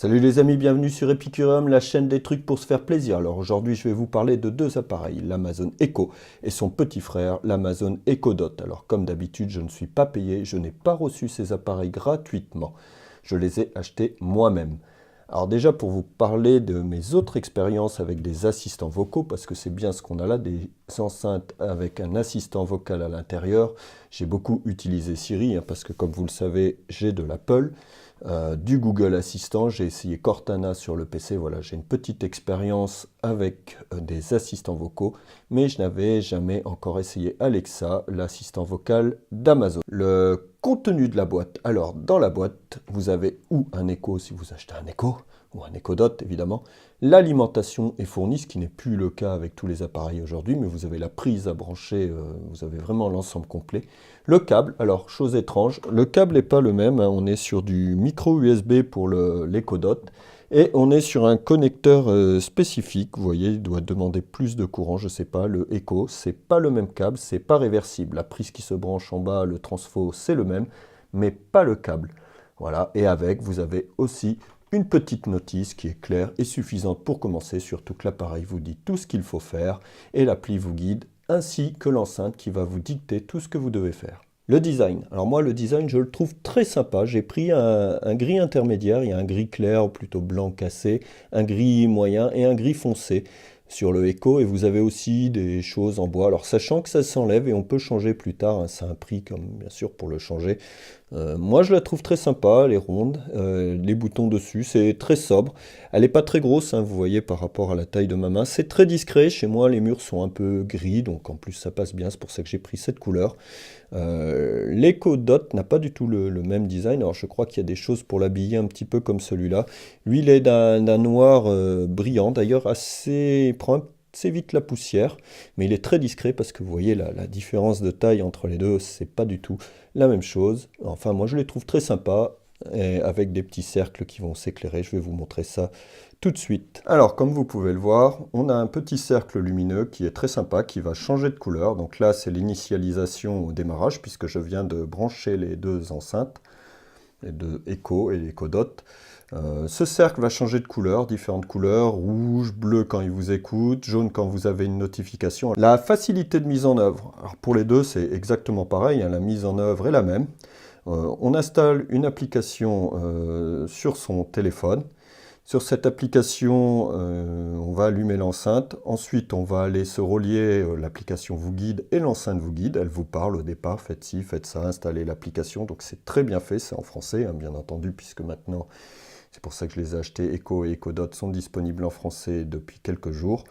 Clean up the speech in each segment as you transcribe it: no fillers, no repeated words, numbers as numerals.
Salut les amis, bienvenue sur Epicurium, la chaîne des trucs pour se faire plaisir. Alors aujourd'hui, je vais vous parler de deux appareils, l'Amazon Echo et son petit frère, l'Amazon Echo Dot. Alors comme d'habitude, je ne suis pas payé, je n'ai pas reçu ces appareils gratuitement. Je les ai achetés moi-même. Alors déjà pour vous parler de mes autres expériences avec des assistants vocaux, parce que c'est bien ce qu'on a là, des enceintes avec un assistant vocal à l'intérieur. J'ai beaucoup utilisé Siri, parce que comme vous le savez, j'ai de l'Apple. Du Google Assistant, j'ai essayé Cortana sur le PC, voilà, j'ai une petite expérience avec des assistants vocaux, mais je n'avais jamais encore essayé Alexa, l'assistant vocal d'Amazon. Le contenu de la boîte, alors dans la boîte, vous avez ou un Echo si vous achetez un Echo, ou un Echo Dot évidemment. L'alimentation est fournie, ce qui n'est plus le cas avec tous les appareils aujourd'hui, mais vous avez la prise à brancher, vous avez vraiment l'ensemble complet. Le câble, alors chose étrange, le câble n'est pas le même, on est sur du micro USB pour l'Echo Dot, et on est sur un connecteur spécifique, vous voyez, il doit demander plus de courant, je ne sais pas, le Echo, c'est pas le même câble, c'est pas réversible, la prise qui se branche en bas, le transfo, c'est le même, mais pas le câble. Voilà, et avec, vous avez aussi une petite notice qui est claire et suffisante pour commencer, surtout que l'appareil vous dit tout ce qu'il faut faire et l'appli vous guide, ainsi que l'enceinte qui va vous dicter tout ce que vous devez faire. Le design. Alors moi, le design, je le trouve très sympa. J'ai pris un gris intermédiaire. Il y a un gris clair, plutôt blanc cassé, un gris moyen et un gris foncé sur le Echo. Et vous avez aussi des choses en bois. Alors sachant que ça s'enlève et on peut changer plus tard, c'est un prix comme bien sûr pour le changer. Moi, je la trouve très sympa, elle est ronde, les boutons dessus, c'est très sobre. Elle n'est pas très grosse, vous voyez, par rapport à la taille de ma main. C'est très discret, chez moi, les murs sont un peu gris, donc en plus, ça passe bien, c'est pour ça que j'ai pris cette couleur. L'Echo Dot n'a pas du tout le même design, alors je crois qu'il y a des choses pour l'habiller un petit peu comme celui-là. Lui, il est d'un noir brillant, d'ailleurs, assez... prend assez vite la poussière, mais il est très discret parce que vous voyez la différence de taille entre les deux, c'est pas du tout la même chose. Enfin, moi je les trouve très sympas, et avec des petits cercles qui vont s'éclairer. Je vais vous montrer ça tout de suite. Alors, comme vous pouvez le voir, on a un petit cercle lumineux qui est très sympa, qui va changer de couleur. Donc là, c'est l'initialisation au démarrage, puisque je viens de brancher les deux enceintes, les deux Echo et l'Echo Dot. Ce cercle va changer de couleur, différentes couleurs, rouge, bleu quand il vous écoute, jaune quand vous avez une notification. La facilité de mise en œuvre, alors pour les deux c'est exactement pareil, la mise en œuvre est la même. On installe une application sur son téléphone. Sur cette application, on va allumer l'enceinte. Ensuite, on va aller se relier, l'application vous guide et l'enceinte vous guide. Elle vous parle au départ, faites ci, faites ça, installez l'application. Donc c'est très bien fait, c'est en français, bien entendu, puisque maintenant, c'est pour ça que je les ai achetés. Echo et Echo Dot sont disponibles en français depuis quelques jours.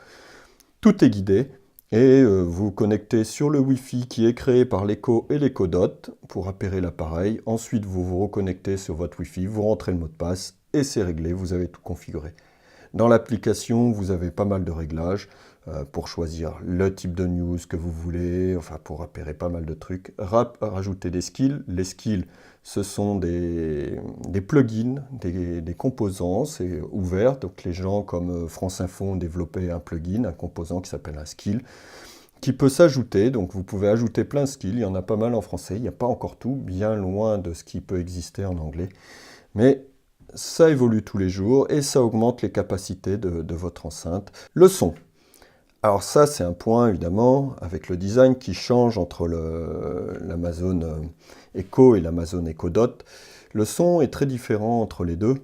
Tout est guidé. Et vous vous connectez sur le Wi-Fi qui est créé par l'Echo et l'Echo Dot pour appairer l'appareil. Ensuite, vous vous reconnectez sur votre Wi-Fi, vous rentrez le mot de passe et c'est réglé, vous avez tout configuré. Dans l'application, vous avez pas mal de réglages pour choisir le type de news que vous voulez, enfin pour appairer pas mal de trucs. Rajouter des skills. Les skills, ce sont des plugins, des composants, c'est ouvert. Donc les gens comme France Info ont développé un plugin, un composant qui s'appelle un skill, qui peut s'ajouter. Donc vous pouvez ajouter plein de skills, il y en a pas mal en français, il n'y a pas encore tout, bien loin de ce qui peut exister en anglais. Mais ça évolue tous les jours et ça augmente les capacités de votre enceinte. Le son. Alors ça, c'est un point, évidemment, avec le design qui change entre l'Amazon Echo et l'Amazon Echo Dot. Le son est très différent entre les deux.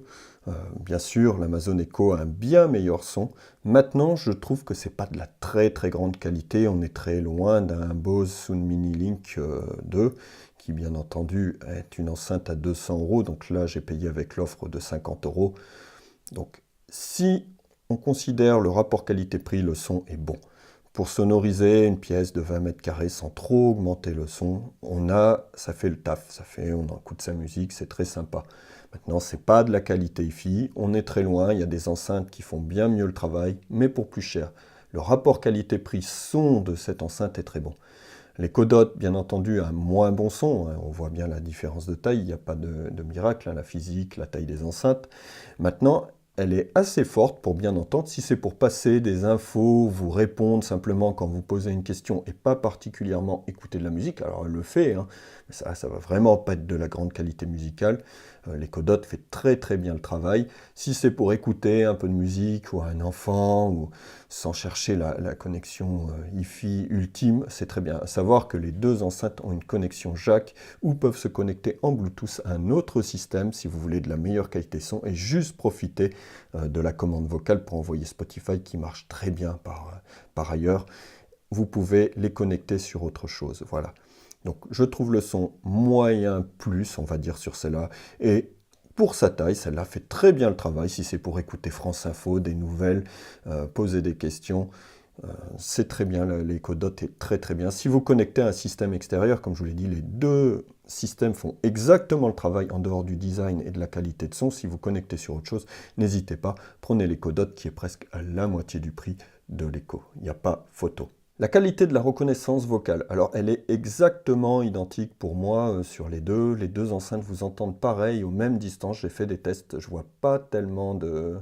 Bien sûr, l'Amazon Echo a un bien meilleur son. Maintenant, je trouve que c'est pas de la très très grande qualité. On est très loin d'un Bose Sound Mini Link 2, qui bien entendu est une enceinte à 200 €. Donc là, j'ai payé avec l'offre de 50 €. Donc si on considère le rapport qualité-prix, le son est bon. Pour sonoriser une pièce de 20 mètres carrés sans trop augmenter le son, ça fait le taf, on écoute sa musique, c'est très sympa. Maintenant, c'est pas de la qualité hi-fi, on est très loin, il y a des enceintes qui font bien mieux le travail, mais pour plus cher. Le rapport qualité-prix son de cette enceinte est très bon. L'Echo Dot, bien entendu, a un moins bon son, on voit bien la différence de taille, il n'y a pas de miracle, la physique, la taille des enceintes. Maintenant, elle est assez forte pour bien entendre. Si c'est pour passer des infos, vous répondre simplement quand vous posez une question et pas particulièrement écouter de la musique, alors elle le fait, mais ça va vraiment pas être de la grande qualité musicale. l'Echo Dot fait très très bien le travail. Si c'est pour écouter un peu de musique ou un enfant, ou sans chercher la connexion Hi-Fi ultime, c'est très bien. À savoir que les deux enceintes ont une connexion jack ou peuvent se connecter en Bluetooth à un autre système si vous voulez de la meilleure qualité son et juste profiter de la commande vocale pour envoyer Spotify qui marche très bien par ailleurs. Vous pouvez les connecter sur autre chose. Voilà. Donc je trouve le son moyen plus, on va dire, sur celle-là. Et pour sa taille, celle-là fait très bien le travail. Si c'est pour écouter France Info, des nouvelles, poser des questions, c'est très bien. L'Echo Dot est très très bien. Si vous connectez à un système extérieur, comme je vous l'ai dit, les deux systèmes font exactement le travail en dehors du design et de la qualité de son. Si vous connectez sur autre chose, n'hésitez pas. Prenez l'Echo Dot qui est presque à la moitié du prix de l'Echo. Il n'y a pas photo. La qualité de la reconnaissance vocale, alors elle est exactement identique pour moi sur les deux. Les deux enceintes vous entendent pareil, aux mêmes distances. J'ai fait des tests, je vois pas tellement de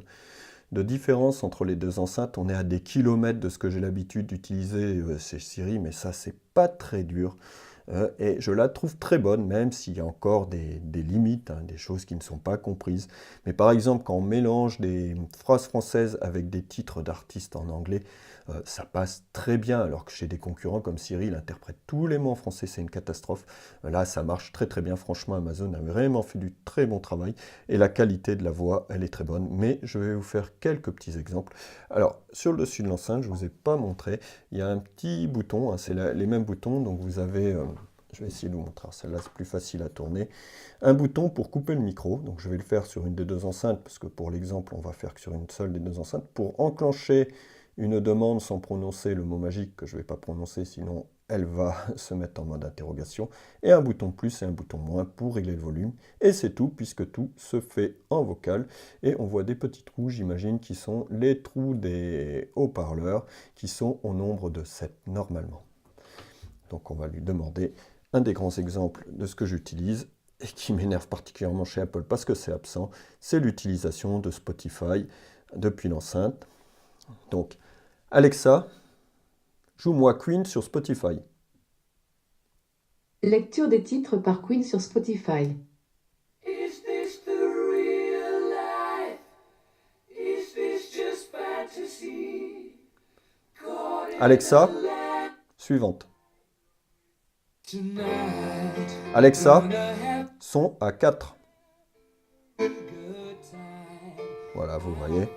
différence entre les deux enceintes. On est à des kilomètres de ce que j'ai l'habitude d'utiliser chez Siri, mais ça c'est pas très dur. Et je la trouve très bonne, même s'il y a encore des limites, hein, des choses qui ne sont pas comprises. Mais par exemple, quand on mélange des phrases françaises avec des titres d'artistes en anglais, ça passe très bien, alors que chez des concurrents comme Siri, il interprète tous les mots en français, c'est une catastrophe. Là, ça marche très très bien. Franchement, Amazon a vraiment fait du très bon travail. Et la qualité de la voix, elle est très bonne. Mais je vais vous faire quelques petits exemples. Alors, sur le dessus de l'enceinte, je ne vous ai pas montré, il y a un petit bouton, hein, c'est les mêmes boutons, donc vous avez... je vais essayer de vous montrer, celle-là c'est plus facile à tourner. Un bouton pour couper le micro, donc je vais le faire sur une des deux enceintes, parce que pour l'exemple, on va faire que sur une seule des deux enceintes. Pour enclencher une demande sans prononcer le mot magique, que je ne vais pas prononcer, sinon elle va se mettre en mode interrogation. Et un bouton plus et un bouton moins pour régler le volume. Et c'est tout, puisque tout se fait en vocal. Et on voit des petits trous, j'imagine, qui sont les trous des haut-parleurs, qui sont au nombre de 7 normalement. Donc on va lui demander un des grands exemples de ce que j'utilise et qui m'énerve particulièrement chez Apple parce que c'est absent, c'est l'utilisation de Spotify depuis l'enceinte. Donc, Alexa, joue-moi Queen sur Spotify. Lecture des titres par Queen sur Spotify. Is this the real life? Is this just fantasy? Caught in Alexa, a lie suivante. tonight. Alexa, Gonna have son à 4. a good time. Voilà, vous voyez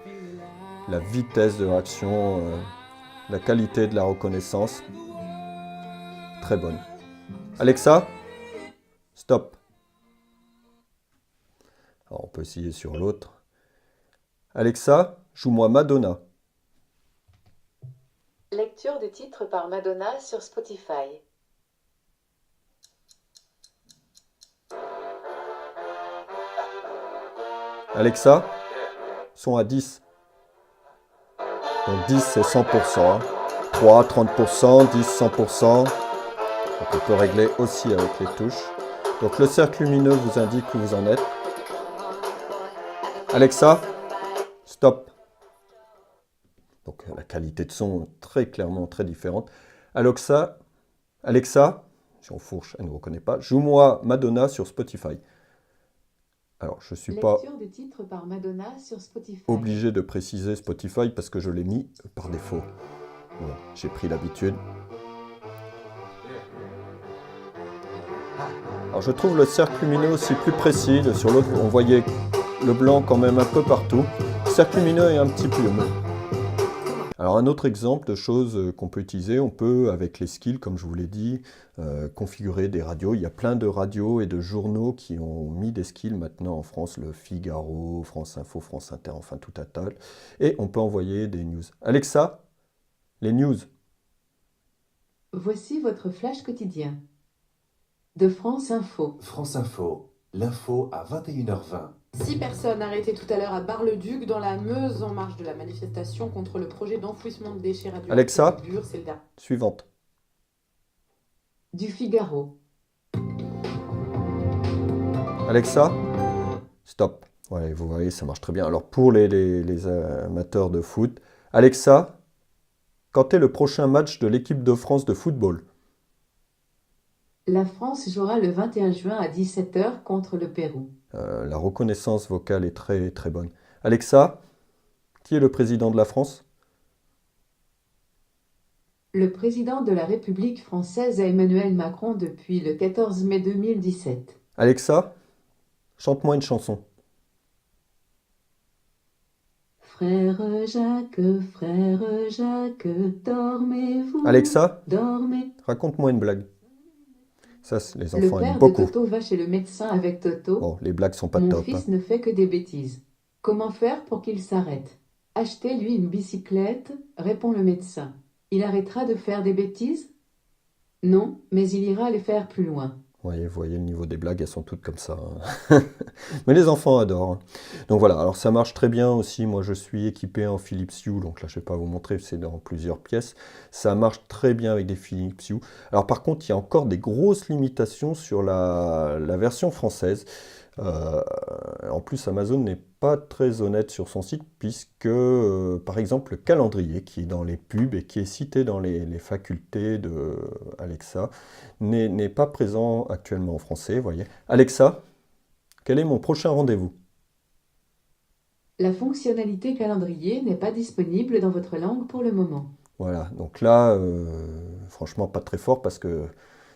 la vitesse de réaction, la qualité de la reconnaissance, très bonne. Alexa, stop. Alors on peut essayer sur l'autre. Alexa, joue-moi Madonna. Lecture des titres par Madonna sur Spotify. Alexa, son à 10. Donc 10 c'est 100%. Hein. 3, 30%, 10, 100%. Donc on peut régler aussi avec les touches. Donc le cercle lumineux vous indique où vous en êtes. Alexa, stop. Donc la qualité de son très clairement très différente. Alexa, si on fourche, elle ne reconnaît pas. Joue-moi Madonna sur Spotify. Alors je ne suis pas Lecture des titres par Madonna sur Spotify. obligé de préciser Spotify parce que je l'ai mis par défaut. Bon, j'ai pris l'habitude. Alors je trouve le cercle lumineux aussi plus précis. Sur l'autre, on voyait le blanc quand même un peu partout. Le cercle lumineux est un petit peu mieux. Alors un autre exemple de choses qu'on peut utiliser, on peut avec les skills, comme je vous l'ai dit, configurer des radios. Il y a plein de radios et de journaux qui ont mis des skills maintenant en France, le Figaro, France Info, France Inter, enfin tout un tas. Et on peut envoyer des news. Alexa, les news. Voici votre flash quotidien. De France Info. France Info, l'info à 21h20. 6 personnes arrêtées tout à l'heure à Bar-le-Duc dans la Meuse en marge de la manifestation contre le projet d'enfouissement de déchets radioactifs. Alexa, Bure-Selda. suivante. Du Figaro. Alexa, stop. Ouais, vous voyez, ça marche très bien. Alors pour les amateurs de foot, Alexa, quand est le prochain match de l'équipe de France de football? La France jouera le 21 juin à 17h contre le Pérou. La reconnaissance vocale est très très bonne. Alexa, qui est le président de la France? Le président de la République française est Emmanuel Macron depuis le 14 mai 2017. Alexa, chante-moi une chanson. Frère Jacques, dormez-vous? Alexa, Dormez. raconte-moi une blague. Ça, les Le enfants aiment père de beaucoup. Toto va chez le médecin avec Toto. Bon, les blagues sont pas Mon top. fils ne fait que des bêtises. Comment faire pour qu'il s'arrête? Achetez-lui une bicyclette, répond le médecin. Il arrêtera de faire des bêtises? Non, mais il ira les faire plus loin. Vous voyez le niveau des blagues, elles sont toutes comme ça, hein. Mais les enfants adorent, hein. Donc voilà, alors ça marche très bien aussi. Moi, je suis équipé en Philips Hue, donc là, je ne vais pas vous montrer, c'est dans plusieurs pièces. Ça marche très bien avec des Philips Hue. Alors par contre, il y a encore des grosses limitations sur la version française. En plus, Amazon n'est pas très honnête sur son site puisque, par exemple, le calendrier qui est dans les pubs et qui est cité dans les facultés de Alexa n'est pas présent actuellement en français, voyez. Alexa, quel est mon prochain rendez-vous? La fonctionnalité calendrier n'est pas disponible dans votre langue pour le moment. Voilà, donc là, franchement, pas très fort parce que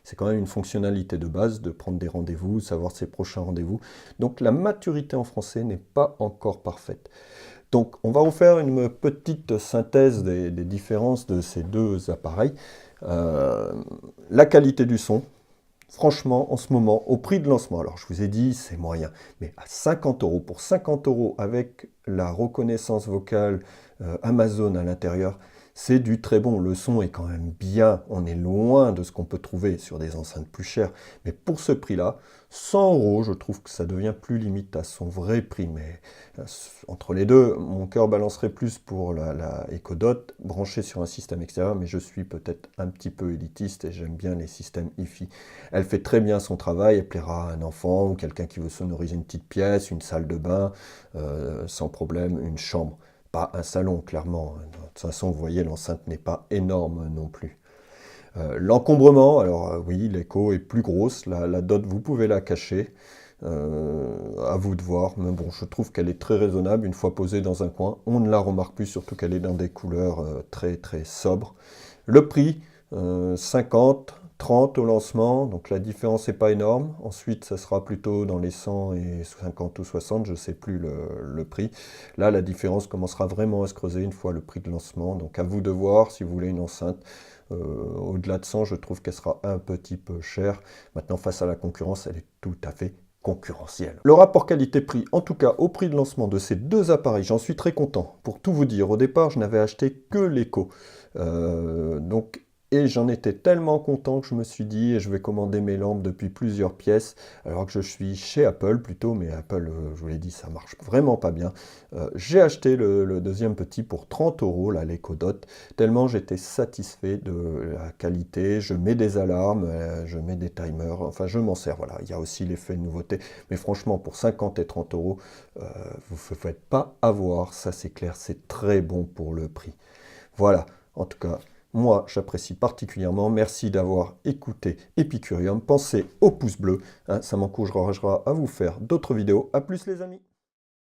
c'est quand même une fonctionnalité de base de prendre des rendez-vous, savoir ses prochains rendez-vous. Donc la maturité en français n'est pas encore parfaite. Donc on va vous faire une petite synthèse des différences de ces deux appareils. La qualité du son, franchement, en ce moment, au prix de lancement, alors je vous ai dit, c'est moyen, mais à 50 €, pour 50 € avec la reconnaissance vocale Amazon à l'intérieur, c'est du très bon. Le son est quand même bien. On est loin de ce qu'on peut trouver sur des enceintes plus chères. Mais pour ce prix-là, 100 €, je trouve que ça devient plus limite à son vrai prix. Mais entre les deux, mon cœur balancerait plus pour la Echo Dot branchée sur un système extérieur. Mais je suis peut-être un petit peu élitiste et j'aime bien les systèmes hi-fi. Elle fait très bien son travail. Elle plaira à un enfant ou quelqu'un qui veut sonoriser une petite pièce, une salle de bain, sans problème, une chambre. Pas un salon, clairement. De toute façon, vous voyez, l'enceinte n'est pas énorme non plus. L'encombrement, alors oui, l'Echo est plus grosse. La Dot, vous pouvez la cacher. À vous de voir. Mais bon, je trouve qu'elle est très raisonnable. Une fois posée dans un coin, on ne la remarque plus, surtout qu'elle est dans des couleurs très très sobres. Le prix, 50, 30 au lancement, donc la différence n'est pas énorme. Ensuite, ça sera plutôt dans les 100 et 50 ou 60, je ne sais plus le prix. Là, la différence commencera vraiment à se creuser une fois le prix de lancement. Donc à vous de voir si vous voulez une enceinte. Au-delà de 100, je trouve qu'elle sera un petit peu chère. Maintenant, face à la concurrence, elle est tout à fait concurrentielle. Le rapport qualité-prix, en tout cas au prix de lancement de ces deux appareils, j'en suis très content. Pour tout vous dire, au départ, je n'avais acheté que l'Echo. Et j'en étais tellement content que je me suis dit, je vais commander mes lampes depuis plusieurs pièces, alors que je suis chez Apple plutôt, mais Apple, je vous l'ai dit, ça marche vraiment pas bien. J'ai acheté le deuxième petit pour 30 €, là, l'Echo Dot, tellement j'étais satisfait de la qualité. Je mets des alarmes, je mets des timers, enfin je m'en sers, voilà. Il y a aussi l'effet de nouveauté, mais franchement, pour 50 et 30 €, vous ne faites pas avoir, ça c'est clair, c'est très bon pour le prix. Voilà, en tout cas, moi, j'apprécie particulièrement. Merci d'avoir écouté Epicurium. Pensez au pouce bleu, hein, ça m'encouragera à vous faire d'autres vidéos. A plus les amis!